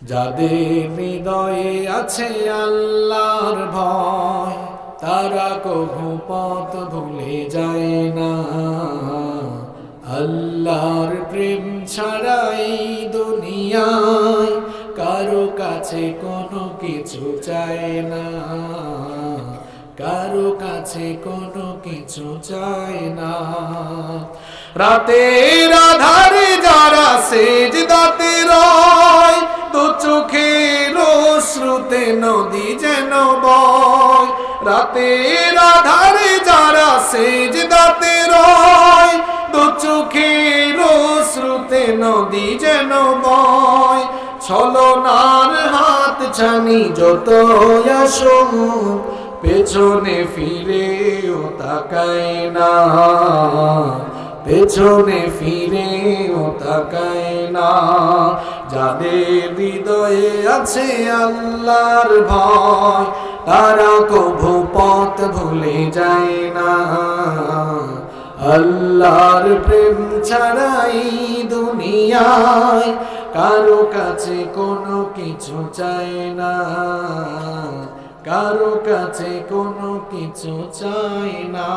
যাদের হৃদয়ে আছে আল্লাহর ভয়, তারা কভু পথ ভুলে যায় না। আল্লাহর প্রেম ছাড়া এই দুনিয়ায় কারো কাছে কোনো কিছু চায় না, কারো কাছে কোনো কিছু চায় না। রাতের আধারে যারা সেজদাতে রয়, দু চোখের অশ্রুতে নদী যেন বয়। রাতের আধারে যারা সেজদাতে রয়, দু চোখের অশ্রুতে নদী যেন বয়। ছলনার হাত ছানি যত আসুক, পেছনে ফিরেও তাকায় না, পেছনে ফিরেও তাকায় না। যাদের হৃদয়ে আছে আল্লাহর ভয়, তারা কভু পথ ভুলে যায় না। আল্লাহর প্রেম ছাড়াই দুনিয়ায় কারো কাছে কোনো কিছু চায় না, কারো কাছে কোনো কিছু চায় না।